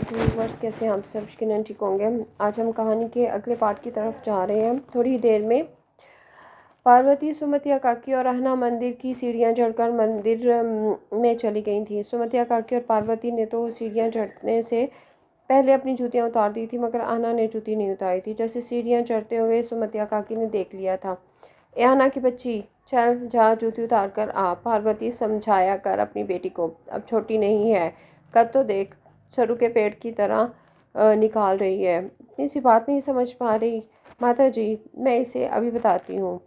Viewers कैसे हैं आप सब? यकीनन ठीक होंगे। आज हम कहानी के अगले पार्ट की तरफ जा रहे हैं। थोड़ी देर में पार्वती सुमतिया काकी और अहना मंदिर की सीढ़ियां चढ़कर मंदिर में चली गई थी। सुमतिया काकी और पार्वती ने तो सीढ़ियां चढ़ने से पहले अपनी जूतियां उतार दी थी, मगर अहना ने जूती नहीं उतारी थी। जैसे सीढ़ियां चढ़ते हुए सुमतिया काकी ने देख लिया था। ए अहना की बच्ची, चल जा जूती उतार कर आ। पार्वती समझाया कर अपनी बेटी को, अब छोटी नहीं है, कद तो देख, सरू के पेड़ की तरह निकाल रही है। इतनी सी बात नहीं समझ पा रही? माता जी, मैं इसे अभी बताती हूँ,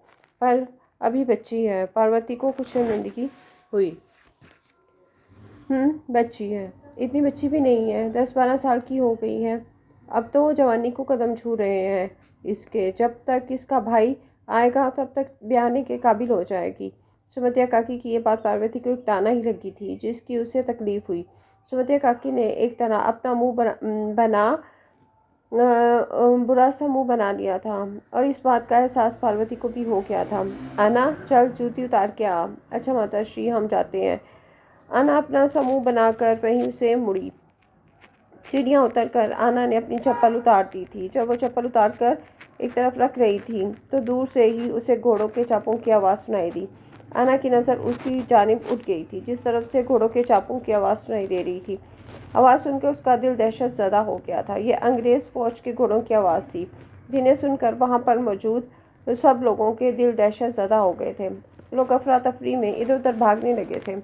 पर अभी बच्ची है। पार्वती को कुछ शर्मिंदगी हुई। बच्ची है, इतनी बच्ची भी नहीं है, 10-12 साल की हो गई है। अब तो जवानी को कदम छू रहे हैं इसके। जब तक इसका भाई आएगा तब तक ब्याहने के काबिल हो जाएगी। सुमतिया काकी की ये बात पार्वती को एक ताना ही लगी थी, जिसकी उसे तकलीफ हुई। सुमतिया काकी ने एक तरह अपना मुंह बना बुरा सा मुंह बना लिया था, और इस बात का एहसास पार्वती को भी हो गया था। आना, चल जूती उतार के आ। अच्छा माता श्री, हम जाते हैं। आना अपना समूह बनाकर वहीं से मुड़ी। सीढ़ियाँ उतरकर आना ने अपनी चप्पल उतार दी थी। जब वो चप्पल उतार कर एक तरफ रख रही थी तो दूर से ही उसे घोड़ों के चापों की आवाज़ सुनाई दी। आना की नज़र उसी जानिब उठ गई थी जिस तरफ से घोड़ों के चापों की आवाज़ सुनाई दे रही थी। आवाज़ सुनकर उसका दिल दहशत ज़दा हो गया था। ये अंग्रेज़ फ़ौज के घोड़ों की आवाज़ थी, जिन्हें सुनकर वहाँ पर मौजूद सब लोगों के दिल दहशत ज़दा हो गए थे। लोग अफरा तफरी में इधर उधर भागने लगे थे।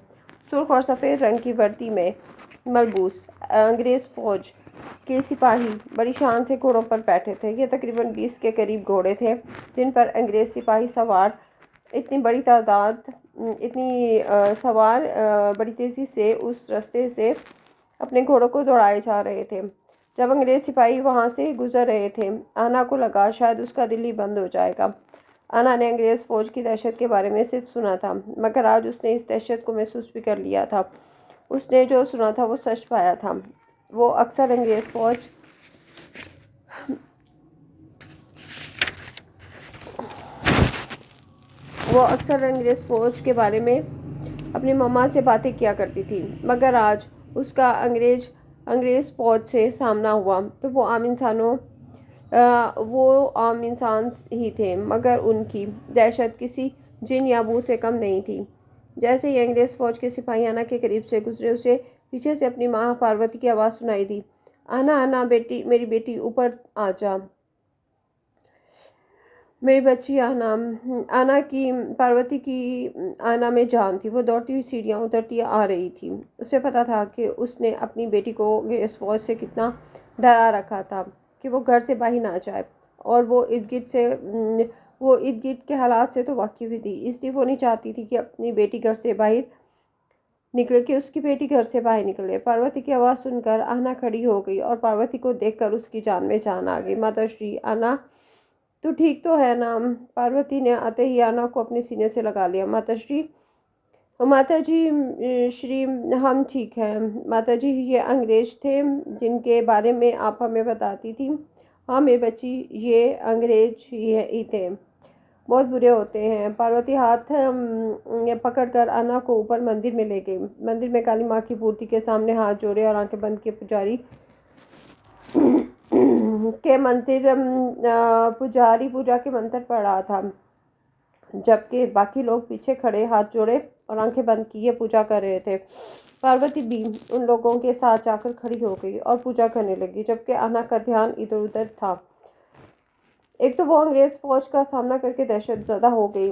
सुर्ख और सफ़ेद रंग की वर्दी में मलबूस अंग्रेज़ फ़ौज के सिपाही बड़ी शान से घोड़ों पर बैठे थे। ये तकरीबन 20 के करीब घोड़े थे, जिन पर अंग्रेज़ सिपाही सवार इतनी बड़ी तादाद इतनी सवार बड़ी तेज़ी से उस रास्ते से अपने घोड़ों को दौड़ाए जा रहे थे। जब अंग्रेज़ सिपाही वहाँ से गुजर रहे थे, आना को लगा शायद उसका दिल ही बंद हो जाएगा। आना ने अंग्रेज़ फ़ौज की दहशत के बारे में सिर्फ सुना था, मगर आज उसने इस दहशत को महसूस भी कर लिया था। उसने जो सुना था वो सच पाया था। वो अक्सर अंग्रेज़ फ़ौज के बारे में अपनी मम्मा से बातें किया करती थी, मगर आज उसका अंग्रेज़ फ़ौज से सामना हुआ तो वो आम इंसान ही थे, मगर उनकी दहशत किसी जिन या भूत से कम नहीं थी। जैसे ही अंग्रेज़ फ़ौज के सिपाही आना के करीब से गुजरे, उसे पीछे से अपनी माँ पार्वती की आवाज़ सुनाई दी। आना, आना बेटी, मेरी बेटी, ऊपर आ जा। मेरी बच्ची आना। आना की पार्वती की आना में जान थी। वो दौड़ती हुई सीढ़ियाँ उतरती आ रही थी। उसे पता था कि उसने अपनी बेटी को इस फौज से कितना डरा रखा था कि वो घर से बाहर ना जाए, और वो इर्द गिर्द के हालात से तो वाकिफ़ ही थी। इसलिए वो नहीं चाहती थी कि अपनी बेटी घर से बाहर निकले कि उसकी बेटी घर से बाहर निकले। पार्वती की आवाज़ सुनकर आना खड़ी हो गई, और पार्वती को देखकर उसकी जान में जान आ गई। माता श्री, आना तो ठीक तो है ना? पार्वती ने आते ही आना को अपने सीने से लगा लिया। माता जी श्री, हम ठीक हैं। माता जी, ये अंग्रेज थे जिनके बारे में आप हमें बताती थी? हाँ मेरी बच्ची, ये अंग्रेज ही थे, बहुत बुरे होते हैं। पार्वती हाथ पकड़कर आना को ऊपर मंदिर में ले गई। मंदिर में काली माँ की मूर्ति के सामने हाथ जोड़े और आंखें बंद किए पुजारी पूजा के मंत्र पढ़ रहा था, जबकि बाकी लोग पीछे खड़े हाथ जोड़े और आंखें बंद किए पूजा कर रहे थे। पार्वती भी उन लोगों के साथ जाकर खड़ी हो गई और पूजा करने लगी, जबकि आना का ध्यान इधर उधर था। एक तो वो अंग्रेज फौज का सामना करके दहशत ज़दा हो गई,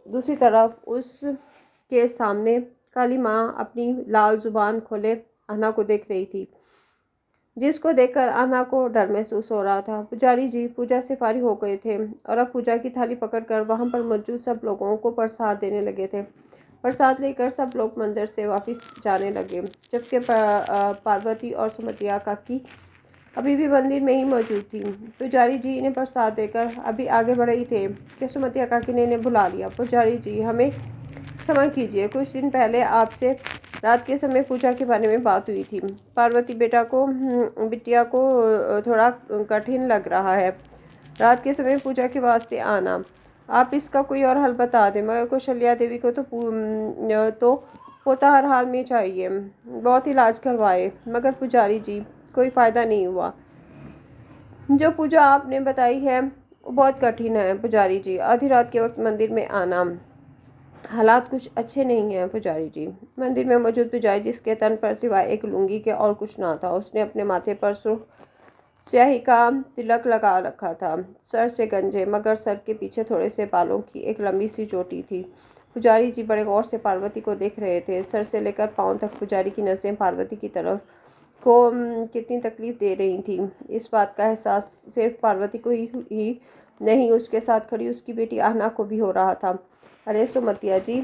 दूसरी तरफ उसके सामने काली माँ अपनी लाल जुबान खोले आना को देख रही थी, जिसको देखकर आना को डर महसूस हो रहा था। पुजारी जी पूजा से फारिग हो गए थे और अब पूजा की थाली पकड़कर वहां पर मौजूद सब लोगों को प्रसाद देने लगे थे। प्रसाद लेकर सब लोग मंदिर से वापस जाने लगे, जबकि पार्वती और सुमतिया काकी अभी भी मंदिर में ही मौजूद थी। पुजारी जी इन्हें प्रसाद देकर अभी आगे बढ़े ही थे कि सुमतिया काकी ने इन्हें बुला लिया। पुजारी जी, हमें क्षमा कीजिए, कुछ दिन पहले आपसे रात के समय पूजा के बारे में बात हुई थी। पार्वती बिटिया को थोड़ा कठिन लग रहा है रात के समय पूजा के वास्ते आना। आप इसका कोई और हल बता दें, मगर कौशल्या देवी को तो पोता हर हाल में चाहिए। बहुत इलाज करवाए मगर पुजारी जी कोई फ़ायदा नहीं हुआ। जो पूजा आपने बताई है वो बहुत कठिन है पुजारी जी। आधी रात के वक्त मंदिर में आना, हालात कुछ अच्छे नहीं हैं पुजारी जी। मंदिर में मौजूद पुजारी जिसके तन पर सिवाय एक लुंगी के और कुछ ना था, उसने अपने माथे पर सुर्ख स्याही का तिलक लगा रखा था। सर से गंजे मगर सर के पीछे थोड़े से बालों की एक लंबी सी चोटी थी। पुजारी जी बड़े गौर से पार्वती को देख रहे थे। सर से लेकर पांव तक पुजारी की नजरें पार्वती की तरफ को कितनी तकलीफ दे रही थी, इस बात का एहसास सिर्फ पार्वती को ही नहीं, उसके साथ खड़ी उसकी बेटी आहना को भी हो रहा था। अरे सुमतिया जी,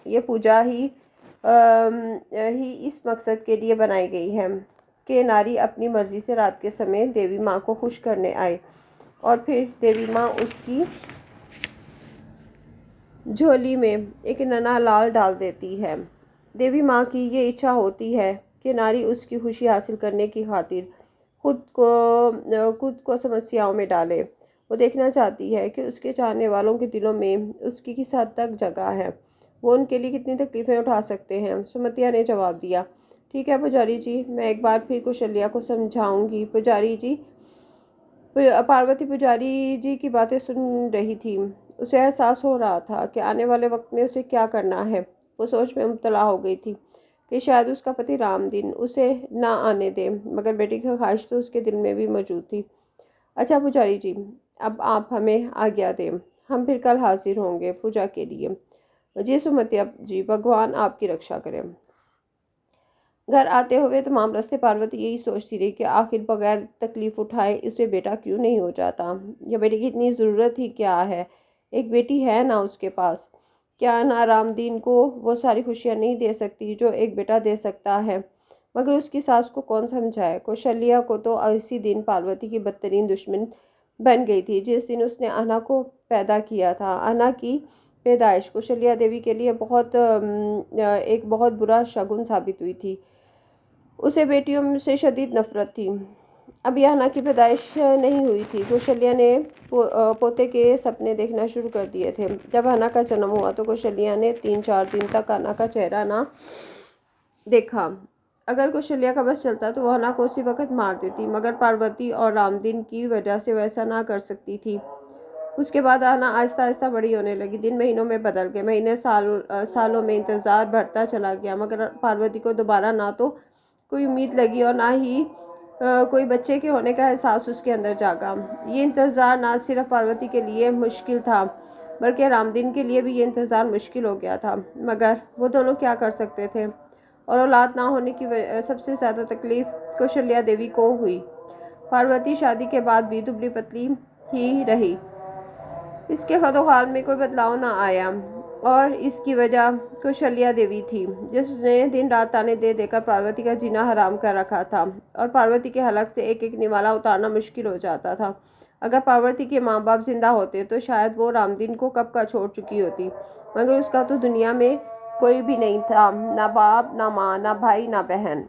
ये पूजा ही इस मकसद के लिए बनाई गई है कि नारी अपनी मर्जी से रात के समय देवी माँ को खुश करने आए और फिर देवी माँ उसकी झोली में एक नन्हा लाल डाल देती है। देवी माँ की ये इच्छा होती है कि नारी उसकी खुशी हासिल करने की खातिर खुद को समस्याओं में डाले। वो देखना चाहती है कि उसके चाहने वालों के दिलों में उसकी किस हद तक जगह है, वो उनके लिए कितनी तकलीफ़ें उठा सकते हैं। सुमतिया ने जवाब दिया, ठीक है पुजारी जी, मैं एक बार फिर कौशल्या को समझाऊंगी। पुजारी जी पार्वती पुजारी जी की बातें सुन रही थी। उसे एहसास हो रहा था कि आने वाले वक्त में उसे क्या करना है। वो सोच में मुब्तला हो गई थी कि शायद उसका पति रामदीन उसे ना आने दे, मगर बेटी की ख्वाहिश तो उसके दिल में भी मौजूद थी। अच्छा पुजारी जी, अब आप हमें आज्ञा दें, हम फिर कल हाजिर होंगे पूजा के लिए। जी सुमतिया जी, भगवान आपकी रक्षा करें। घर आते हुए तमाम रास्ते पार्वती यही सोचती रही कि आखिर बगैर तकलीफ उठाए उसे बेटा क्यों नहीं हो जाता। या बेटे की इतनी ज़रूरत ही क्या है, एक बेटी है ना उसके पास। क्या ना रामदीन को वो सारी खुशियाँ नहीं दे सकती जो एक बेटा दे सकता है। मगर उसकी सास को कौन समझाए। कौशल्या को तो इसी दिन पार्वती की बदतरीन दुश्मन बन गई थी जिस दिन उसने अना को पैदा किया था। अना की पैदाइश कौशल्या देवी के लिए एक बहुत बुरा शगुन साबित हुई थी। उसे बेटियों से शदीद नफरत थी। अब याना की पैदाइश नहीं हुई थी, कौशल्या ने पोते के सपने देखना शुरू कर दिए थे। जब हना का जन्म हुआ तो कौशल्या ने 3-4 दिन तक हना का चेहरा ना देखा। अगर कौशल्या का बस चलता तो वह हना को उसी वक्त मार देती, मगर पार्वती और रामदीन की वजह से वैसा ना कर सकती थी। उसके बाद आना आहिस्ता आहिस्ता बड़ी होने लगी। दिन महीनों में बदल गए, महीने सालों में इंतज़ार बढ़ता चला गया, मगर पार्वती को दोबारा ना तो कोई उम्मीद लगी और ना ही कोई बच्चे के होने का एहसास उसके अंदर जागा। ये इंतज़ार ना सिर्फ पार्वती के लिए मुश्किल था बल्कि रामदीन के लिए भी ये इंतज़ार मुश्किल हो गया था। मगर वो दोनों क्या कर सकते थे। और औलाद ना होने की सबसे ज़्यादा तकलीफ़ कौशल्या देवी को हुई। पार्वती शादी के बाद भी दुबली पतली ही रही, इसके खदोखाल में कोई बदलाव ना आया और इसकी वजह कौशल्या देवी थी जिसने दिन रात ताने दे देकर पार्वती का जीना हराम कर रखा था और पार्वती के हलक से एक एक निवाला उतारना मुश्किल हो जाता था। अगर पार्वती के माँ बाप जिंदा होते तो शायद वो रामदीन को कब का छोड़ चुकी होती, मगर उसका तो दुनिया में कोई भी नहीं था, ना बाप ना माँ ना भाई ना बहन।